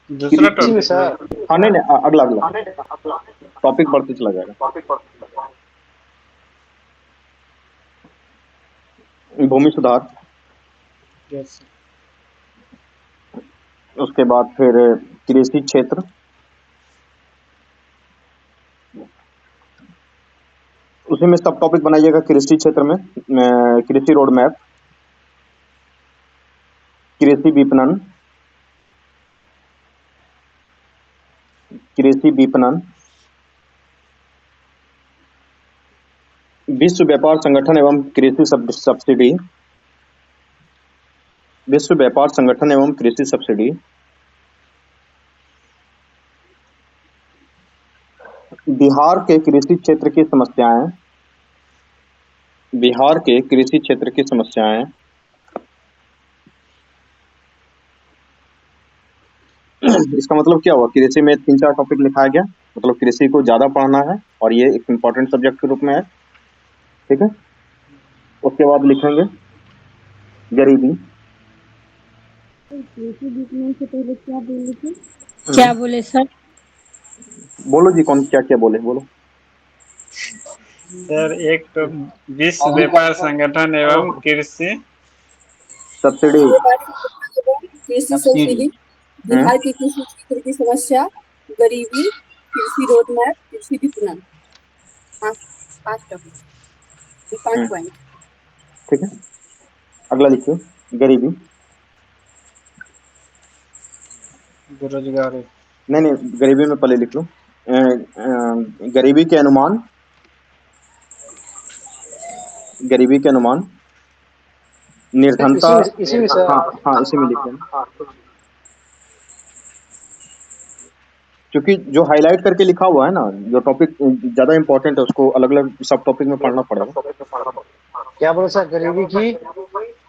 दूसरा इसी में टॉपिक में। सर। हाँ नहीं नहीं, अगला अगला टॉपिक बढ़ते चला जाएगा। भूमि सुधार, यस। उसके बाद फिर कृषि क्षेत्र, उसी में सब टॉपिक बनाइएगा। कृषि क्षेत्र में कृषि रोड मैप, कृषि विपणन, कृषि विपणन, विश्व व्यापार संगठन एवं कृषि सब्सिडी, विश्व व्यापार संगठन एवं कृषि सब्सिडी, बिहार के कृषि क्षेत्र की समस्याएं, बिहार के कृषि क्षेत्र की समस्याएं, इसका मतलब क्या हुआ? कृषि में 3-4 टॉपिक लिखाया गया, मतलब कृषि को ज्यादा पढ़ना है और ये एक इम्पोर्टेंट सब्जेक्ट के रूप में है। ठीक है, उसके बाद लिखेंगे गरीबी। कृषि विपणन से पहले क्या बोले थे? क्या बोले सर? बोलो जी, कौन क्या क्या बोले, बोलो। सर एक तो विश्व व्यापार संगठन एवं कृषि सब्सिडी। कृषि सब्सिडी, बिहार की कृषि क्षेत्र की समस्या, गरीबी, कृषि रोड मैप, कृषि विपणन। पांच पांच टॉपिक, पांच पॉइंट। ठीक है, अगला लिखिए गरीबी। बेरोजगारी। नहीं नहीं, गरीबी में पहले लिख लो। गरीबी के अनुमान, गरीबी के अनुमान, निर्धनता। इसी में हाँ सर। हाँ, इसी में लिख लेना, क्योंकि जो हाईलाइट करके लिखा हुआ है ना, जो टॉपिक ज्यादा इंपॉर्टेंट है उसको अलग अलग सब टॉपिक में पढ़ना पड़ेगा। क्या बोले सर? गरीबी की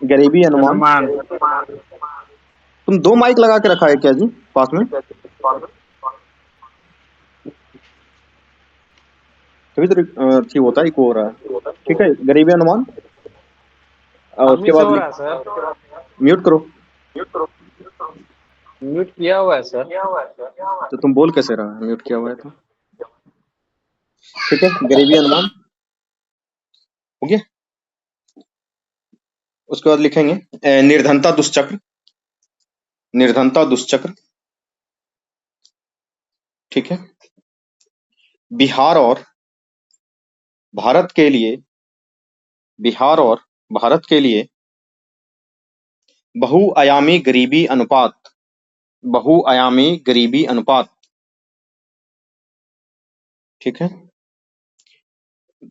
गरीबी अनुमान। अनुमान। तुम 2 माइक लगा के रखा है क्या जी पास में? तभी तो ठीक होता है, इको हो रहा है। ठीक है, गरीबी अनुमान। हम उसके ही से बाद हो रहा है सर। म्यूट करो। म्यूट किया हुआ है सर। तो तुम बोल कैसे रहा है म्यूट किया हुआ है तो? ठीक है, गरीबी अनुमान हो गया। उसके बाद लिखेंगे निर्धनता दुष्चक्र, निर्धनता दुष्चक्र। ठीक है, बिहार और भारत के लिए, बिहार और भारत के लिए बहुआयामी गरीबी अनुपात, बहुआयामी गरीबी अनुपात। ठीक है,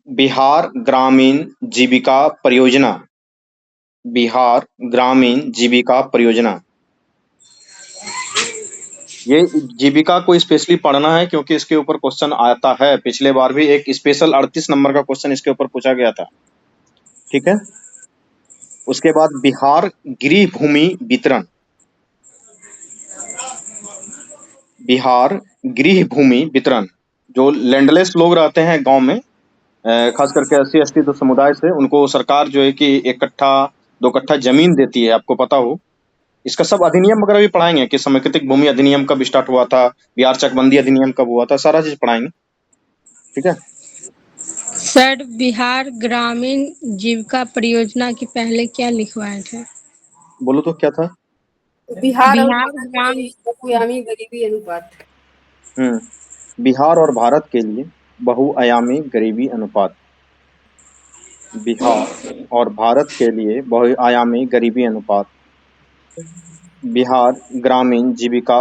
बिहार ग्रामीण जीविका परियोजना, बिहार ग्रामीण जीविका परियोजना। ये जीविका को स्पेशली पढ़ना है क्योंकि इसके ऊपर क्वेश्चन आता है। पिछले बार भी एक स्पेशल 38 नंबर का क्वेश्चन इसके ऊपर पूछा गया था। ठीक है, उसके बाद बिहार गृह भूमि वितरण, बिहार गृह भूमि वितरण। जो लैंडलेस लोग रहते हैं गांव में, खास करके SC ST तो समुदाय से, उनको सरकार जो है कि 1 कट्ठा 2 कट्ठा जमीन देती है, आपको पता हो। इसका सब अधिनियम वगैरह भी पढ़ाएंगे कि समेकित भूमि अधिनियम कब स्टार्ट हुआ था, बिहार चकबंदी अधिनियम कब हुआ था, सारा चीज पढ़ाएंगे। ठीक है, सर बिहार ग्रामीण जीविका परियोजना के पहले क्या लिखवाए थे? बोलो तो क्या था? बिहार और बिहार भारत के ग्राम लिए बहुआयामी गरीबी अनुपात। बिहार और भारत के लिए बहुआयामी गरीबी अनुपात, बिहार और भारत के लिए बहुआयामी गरीबी अनुपात, बिहार ग्रामीण जीविका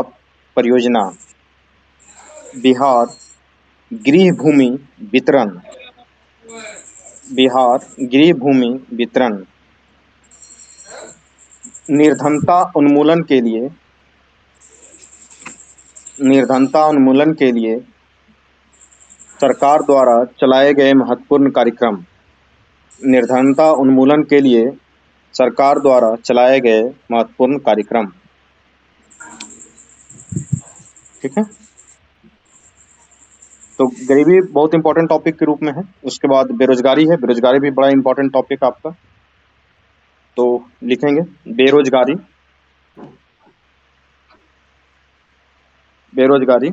परियोजना, बिहार गृह भूमि वितरण, बिहार गृह भूमि वितरण, निर्धनता उन्मूलन के लिए, निर्धनता उन्मूलन के लिए सरकार द्वारा चलाए गए महत्वपूर्ण कार्यक्रम, निर्धनता उन्मूलन के लिए सरकार द्वारा चलाए गए महत्वपूर्ण कार्यक्रम। ठीक है, तो गरीबी बहुत इंपॉर्टेंट टॉपिक के रूप में है। उसके बाद बेरोजगारी है, बेरोजगारी भी बड़ा इंपॉर्टेंट टॉपिक आपका। तो लिखेंगे बेरोजगारी, बेरोजगारी,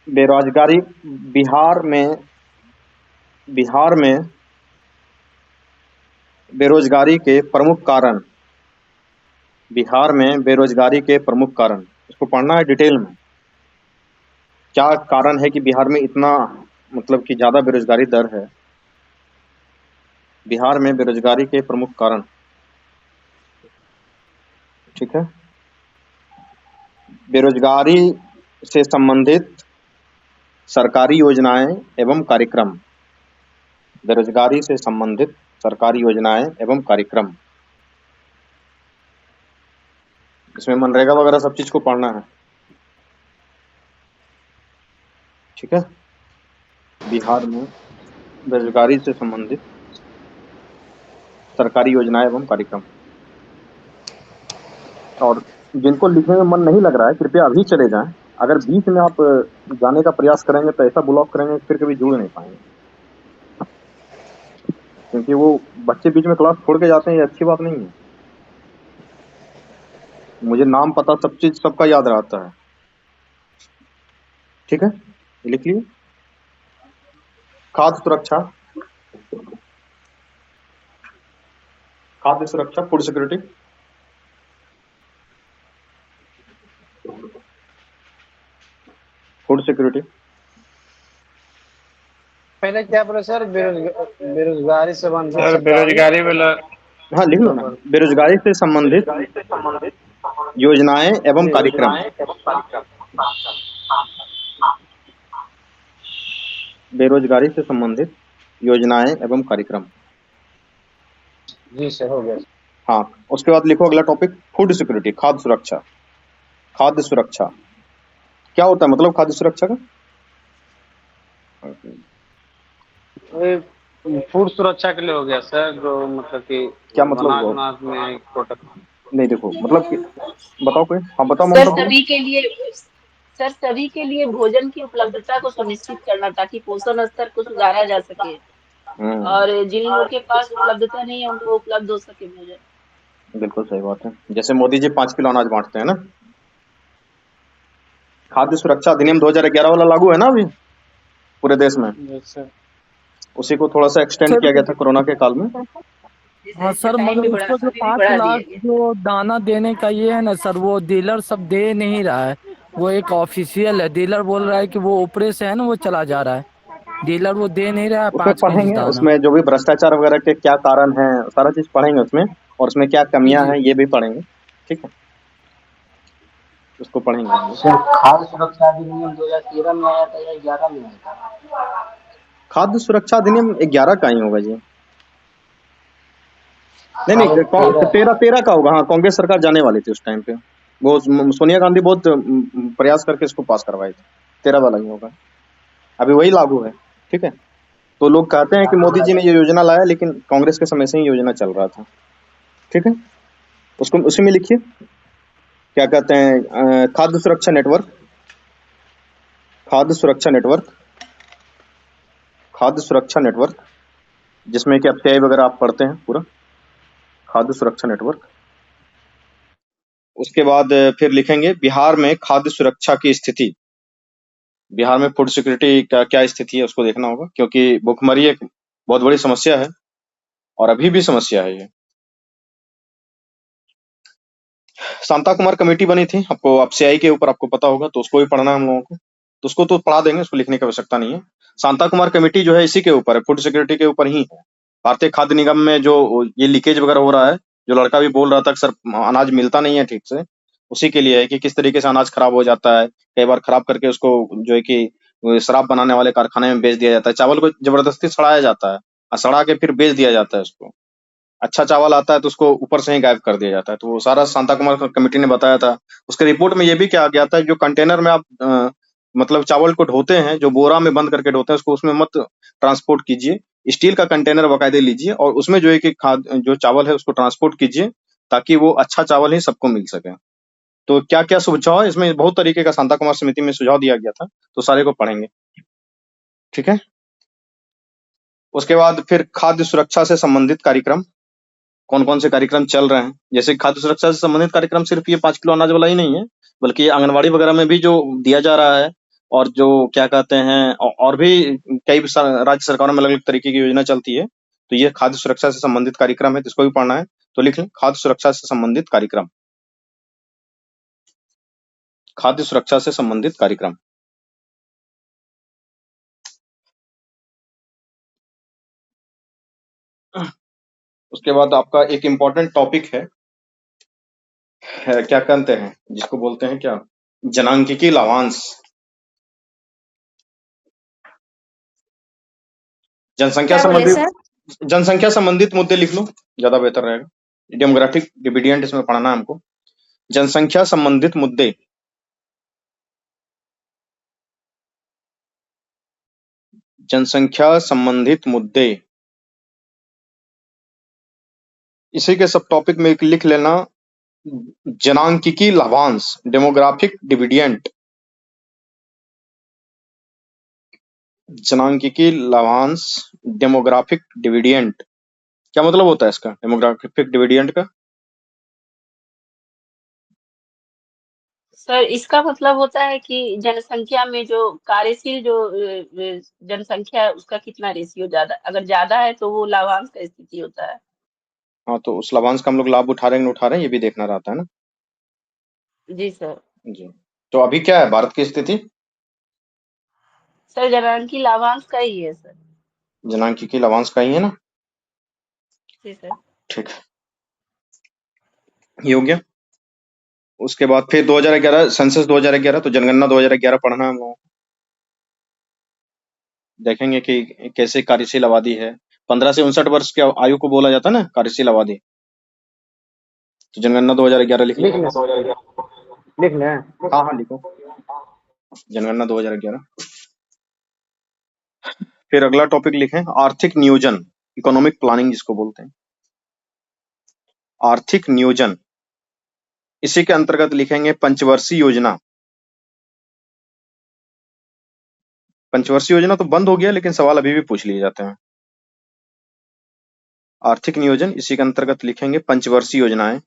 बेरोजगारी बिहार में बेरोजगारी के प्रमुख कारण, बिहार में बेरोजगारी के प्रमुख कारण, इसको पढ़ना है डिटेल में। क्या कारण है कि बिहार में इतना मतलब कि ज्यादा बेरोजगारी दर है? बिहार में बेरोजगारी के प्रमुख कारण, ठीक है। बेरोजगारी से संबंधित सरकारी योजनाएं एवं कार्यक्रम, बेरोजगारी से संबंधित सरकारी योजनाएं एवं कार्यक्रम, इसमें मनरेगा वगैरह सब चीज को पढ़ना है, ठीक है। बिहार में बेरोजगारी से संबंधित सरकारी योजनाएं एवं कार्यक्रम। और जिनको लिखने में मन नहीं लग रहा है कृपया अभी चले जाएं। अगर बीच में आप जाने का प्रयास करेंगे तो ऐसा ब्लॉक करेंगे फिर कभी जुड़ नहीं पाएंगे, क्योंकि वो बच्चे बीच में क्लास छोड़ के जाते हैं, ये अच्छी बात नहीं है। मुझे नाम पता सब चीज सबका याद रहता है, ठीक है। लिख लीजिए। खाद्य सुरक्षा, खाद्य सुरक्षा, फूड सिक्योरिटी, फूड सिक्योरिटी। पहले क्या बोले सर? बेरोजगारी से संबंधित सर सरकारी बेरोजगारी वाला हाँ लिख लो ना, बेरोजगारी से संबंधित योजनाएं एवं कार्यक्रम, बेरोजगारी से संबंधित योजनाएं एवं कार्यक्रम। जी सर, हो गया। हाँ, उसके बाद लिखो अगला टॉपिक फूड सिक्योरिटी, खाद्य सुरक्षा। खाद्य सुरक्षा क्या होता है, मतलब खाद्य सुरक्षा का? फूड सुरक्षा के लिए हो गया सर, जो मतलब कि क्या मतलब अनाज वो? वनाज में प्रोटेक्ट। नहीं देखो मतलब कि बताओ कोई। हाँ बताओ सर ममता बोलो। सभी के लिए भोजन की उपलब्धता को सुनिश्चित करना ताकि पोषण स्तर को सुधारा जा सके और जिन लोगों के पास उपलब्धता नहीं है उनको उपलब्ध हो सके भोजन। बिल्कुल सही बात है। जैसे मोदी जी 5 किलो अनाज बांटते हैं ना। खाद्य सुरक्षा अधिनियम 2011 वाला लागू है ना अभी पूरे देश में। उसी को थोड़ा सा एक्सटेंड किया गया था कोरोना के काल में। हाँ सर, मगर उसको जो 5 लाख जो दाना देने का ये है ना सर, वो डीलर सब दे नहीं रहा है। वो एक ऑफिशियल है, डीलर बोल रहा है कि वो ऊपरे से है ना, वो चला जा रहा है। डीलर वो दे नहीं रहा है उसमें 5 केजी पढ़ेंगे, दाना। उसमें जो भी भ्रष्टाचार वगैरह के क्या कारण है सारा चीज पढ़ेंगे उसमें, और उसमें क्या कमियां हैं ये भी पढ़ेंगे, ठीक है। उसको पढ़ेंगे हम लोग। सर खाद्य सुरक्षा अधिनियम 2013 में आया था या 11 में आया था? खाद्य सुरक्षा अधिनियम 11 का ही होगा जी। नहीं 13 का होगा। हाँ, कांग्रेस सरकार जाने वाली थी उस टाइम पे, वो सोनिया गांधी बहुत प्रयास करके इसको पास करवाई थी। 13 वाला ही होगा, अभी वही लागू है, ठीक है। तो लोग कहते हैं कि मोदी जी ने ये योजना लाया, लेकिन कांग्रेस के समय से ही योजना चल रहा था, ठीक है। उसको उसी में लिखिए क्या कहते हैं, खाद्य सुरक्षा नेटवर्क, खाद्य सुरक्षा नेटवर्क, खाद्य सुरक्षा नेटवर्क, जिसमें कि एफसीआई वगैरह आप पढ़ते हैं पूरा, खाद्य सुरक्षा नेटवर्क। उसके बाद फिर लिखेंगे बिहार में खाद्य सुरक्षा की स्थिति। बिहार में फूड सिक्योरिटी का क्या स्थिति है उसको देखना होगा, क्योंकि भुखमरी एक बहुत बड़ी समस्या है और अभी भी समस्या है ये। शांता कुमार कमेटी बनी थी, आपको एफसीआई के ऊपर आपको पता होगा, तो उसको भी पढ़ना है हम लोगों को। तो उसको तो पढ़ा देंगे, उसको लिखने की आवश्यकता नहीं है। शांता कुमार कमेटी जो है इसी के ऊपर है, फूड सिक्योरिटी के ऊपर ही है। भारतीय खाद्य निगम में जो ये लीकेज वगैरह हो रहा है, जो लड़का भी बोल रहा था कि सर अनाज मिलता नहीं है ठीक से, उसी के लिए है कि किस तरीके से अनाज खराब हो जाता है। कई बार खराब करके उसको जो है कि शराब बनाने वाले कारखाने में बेच दिया जाता है। चावल को जबरदस्ती सड़ाया जाता है और सड़ा के फिर बेच दिया जाता है उसको। अच्छा चावल आता है तो उसको ऊपर से ही गायब कर दिया जाता है। तो वो सारा शांता कुमार कमेटी ने बताया था। उसके रिपोर्ट में ये भी कहा गया था, जो कंटेनर में आप मतलब चावल को ढोते हैं, जो बोरा में बंद करके ढोते हैं, उसको उसमें मत ट्रांसपोर्ट कीजिए। स्टील का कंटेनर बाकायदे लीजिए और उसमें जो है कि जो चावल है उसको ट्रांसपोर्ट कीजिए, ताकि वो अच्छा चावल ही सबको मिल सके। तो क्या क्या सुझाव है इसमें, बहुत तरीके का शांता कुमार समिति में सुझाव दिया गया था, तो सारे को पढ़ेंगे, ठीक है। उसके बाद फिर खाद्य सुरक्षा से संबंधित कार्यक्रम, कौन कौन से कार्यक्रम चल रहे हैं। जैसे खाद्य सुरक्षा से संबंधित कार्यक्रम सिर्फ ये 5 किलो अनाज वाला ही नहीं है, बल्कि ये आंगनबाड़ी वगैरह में भी जो दिया जा रहा है, और जो क्या कहते हैं, और भी कई राज्य सरकारों में अलग अलग तरीके की योजना चलती है। तो ये खाद्य सुरक्षा से संबंधित कार्यक्रम है, तो इसको भी पढ़ना है। तो लिख लें खाद्य सुरक्षा से संबंधित कार्यक्रम, खाद्य सुरक्षा से संबंधित कार्यक्रम। उसके बाद आपका एक इम्पोर्टेंट टॉपिक है, क्या कहते हैं जिसको बोलते हैं क्या, जनांकिकी लाभांश। जनसंख्या क्या बोले संबंधित सर? जनसंख्या संबंधित मुद्दे लिख लो, ज्यादा बेहतर रहेगा। डेमोग्राफिक डिविडेंड इसमें पढ़ना है हमको। जनसंख्या संबंधित मुद्दे, जनसंख्या संबंधित मुद्दे, इसी के सब टॉपिक में एक लिख लेना, जनांकिकी लाभांश, डेमोग्राफिक डिविडेंड। जनांकिकी लाभांश, डेमोग्राफिक डिविडेंड, क्या मतलब होता है इसका, डेमोग्राफिक डिविडेंड का? सर इसका मतलब होता है कि जनसंख्या में जो कार्यशील जो जनसंख्या है उसका कितना रेशियो ज्यादा, अगर ज्यादा है तो वो लाभांश का स्थिति होता है। हाँ, तो उस लाभांश का हम लोग लाभ उठा रहे हैं नहीं उठा रहे हैं, ये भी देखना रहता है ना। जी सर। जी, तो अभी क्या है भारत की स्थिति? सर जनांकी लाभांश का ही है सर। जनांकिकी लाभांश का ही है ना। जी सर। ठीक है, ये हो गया। उसके बाद फिर 2011 सेंसस 2011, तो जनगणना 2011 पढ़ना है हम लोगों को। देखेंगे कि कैसे कार्यशील आबादी है। 15 से 59 वर्ष के आयु को बोला जाता है ना कार्यशील आबादी। तो जनगणना 2011 लिख लिख लें। लें। हाँ हाँ लिखो, जनगणना 2011। फिर अगला टॉपिक लिखें आर्थिक नियोजन, इकोनॉमिक प्लानिंग जिसको बोलते हैं, आर्थिक नियोजन। इसी के अंतर्गत लिखेंगे पंचवर्षीय योजना। पंचवर्षीय योजना तो बंद हो गया, लेकिन सवाल अभी भी पूछ लिए जाते हैं। आर्थिक नियोजन, इसी के अंतर्गत लिखेंगे पंचवर्षीय योजनाएं।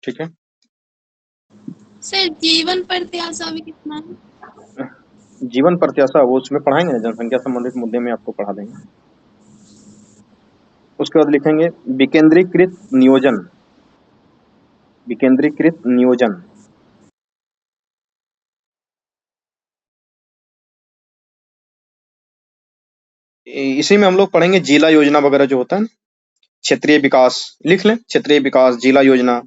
ठीक है, सर जीवन प्रत्याशा भी कितना है? जीवन प्रत्याशा वो उसमें पढ़ाएंगे, जनसंख्या संबंधित मुद्दे में आपको पढ़ा देंगे। उसके बाद लिखेंगे विकेंद्रीकृत नियोजन, विकेंद्रीकृत नियोजन। इसी में हम लोग पढ़ेंगे जिला योजना वगैरह जो होता है ना, क्षेत्रीय विकास। लिख लें क्षेत्रीय विकास, जिला योजना,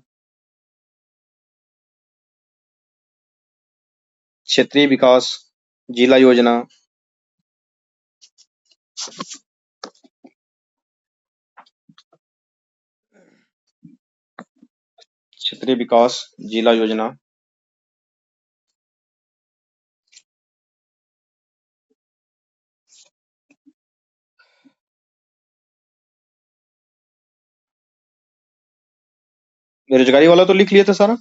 क्षेत्रीय विकास, जिला योजना। क्षेत्रीय विकास, जिला योजना। बेरोजगारी वाला तो लिख लिए थे सारा।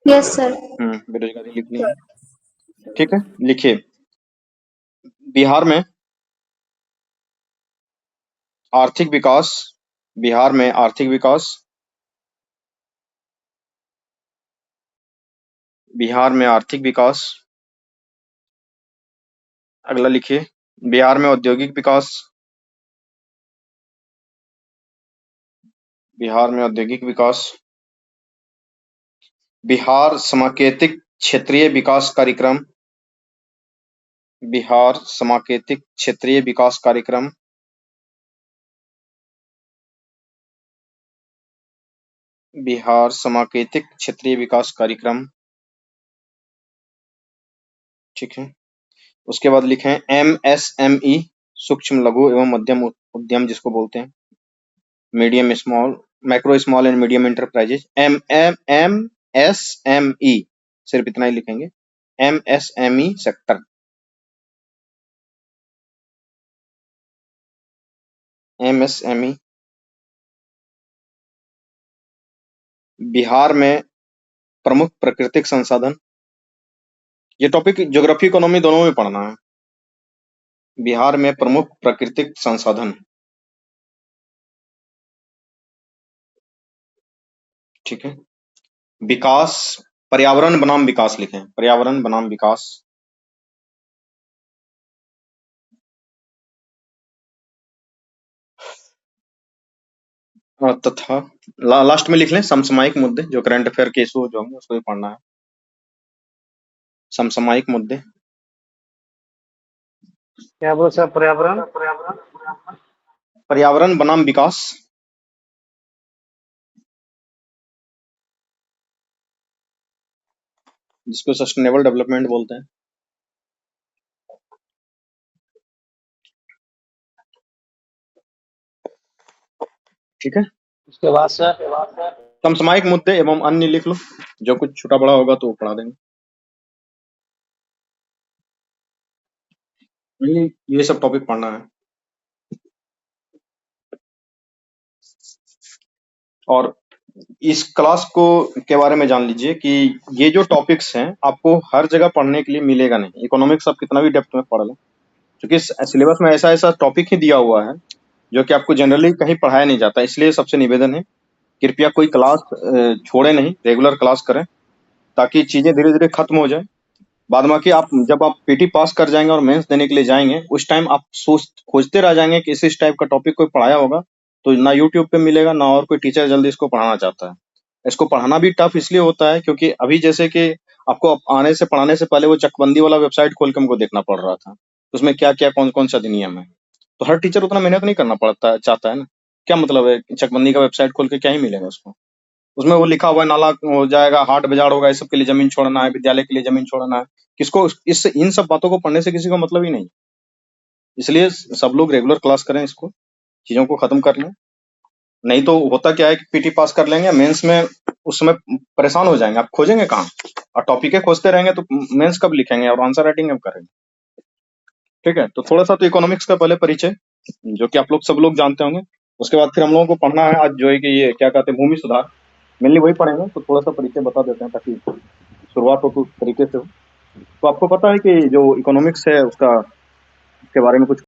Yes sir. बेरोजगारी लिख ली है। ठीक है, लिखिए बिहार में आर्थिक विकास, बिहार में आर्थिक विकास, बिहार में आर्थिक विकास। अगला लिखिए बिहार में औद्योगिक विकास, बिहार में औद्योगिक विकास। बिहार समाकेतिक क्षेत्रीय विकास कार्यक्रम, बिहार समाकेतिक क्षेत्रीय विकास कार्यक्रम। बिहार समाकेतिक क्षेत्रीय विकास कार्यक्रम। ठीक है, उसके बाद लिखें MSME, सूक्ष्म लघु एवं मध्यम उद्यम जिसको बोलते हैं, medium small, micro small and medium enterprises. MSME, सिर्फ इतना ही लिखेंगे, MSME सेक्टर। MSME बिहार में प्रमुख प्राकृतिक संसाधन, ये टॉपिक ज्योग्राफी इकोनॉमी दोनों में पढ़ना है। बिहार में प्रमुख प्राकृतिक संसाधन, ठीक है। विकास, पर्यावरण बनाम विकास लिखें, पर्यावरण बनाम विकास। तथा लास्ट में लिख लें समसामयिक मुद्दे, जो करंट अफेयर के इशू जो होंगे उसको भी पढ़ना है। समसामयिक मुद्दे, क्या बोल सर? पर्यावरण पर्यावरण बनाम विकास। जिसको सस्टेनेबल डेवलपमेंट बोलते हैं, ठीक है। उसके बाद सर समसामयिक मुद्दे एवं अन्य लिख लो, जो कुछ छोटा बड़ा होगा तो वो पढ़ा देंगे। ये सब टॉपिक पढ़ना है। और इस क्लास को के बारे में जान लीजिए कि ये जो टॉपिक्स हैं आपको हर जगह पढ़ने के लिए मिलेगा नहीं। इकोनॉमिक्स आप कितना भी डेप्थ में पढ़ लें, क्योंकि सिलेबस में ऐसा ऐसा टॉपिक ही दिया हुआ है जो कि आपको जनरली कहीं पढ़ाया नहीं जाता। इसलिए सबसे निवेदन है, कृपया कोई क्लास छोड़े नहीं, रेगुलर क्लास करें, ताकि चीजें धीरे धीरे खत्म हो जाए। बाद में कि आप जब आप पीटी पास कर जाएंगे और मेंस देने के लिए जाएंगे, उस टाइम आप खोजते रह जाएंगे कि इस टाइप का टॉपिक कोई पढ़ाया होगा, तो ना यूट्यूब पे मिलेगा ना और कोई टीचर जल्दी इसको पढ़ाना चाहता है। इसको पढ़ाना भी टफ इसलिए होता है क्योंकि अभी जैसे कि आपको आने से पढ़ाने से पहले वो चकबंदी वाला वेबसाइट खोल के हमको देखना पड़ रहा था, उसमें क्या क्या कौन कौन सा अधिनियम है। तो हर टीचर उतना मेहनत नहीं करना पड़ता चाहता है ना। क्या मतलब है चकबंदी का वेबसाइट खोल के क्या ही मिलेगा उसको? उसमें वो लिखा हुआ है नाला हो जाएगा, हाट बाजार होगा, इस सब के लिए जमीन छोड़ना है, विद्यालय के लिए जमीन छोड़ना है। किसको इस इन सब बातों को पढ़ने से किसी को मतलब ही नहीं। इसलिए सब लोग रेगुलर क्लास करें, इसको चीजों को खत्म कर लें। नहीं तो होता क्या है कि पीटी पास कर लेंगे, मेंस में उस समय परेशान हो जाएंगे, आप खोजेंगे कहाँ? और टॉपिक खोजते रहेंगे तो मेंस कब लिखेंगे और आंसर राइटिंग कब करेंगे? ठीक है, तो थोड़ा सा तो इकोनॉमिक्स का पहले परिचय, जो कि आप लोग सब लोग जानते होंगे। उसके बाद फिर हम लोगों को पढ़ना है आज, जो है कि ये क्या कहते हैं, भूमि सुधार, मेनली वही पढ़ेंगे। तो थोड़ा सा परिचय बता देते हैं ताकि शुरुआत हो तो उस तरीके से हो। तो आपको पता है कि जो इकोनॉमिक्स है उसका के बारे में कुछ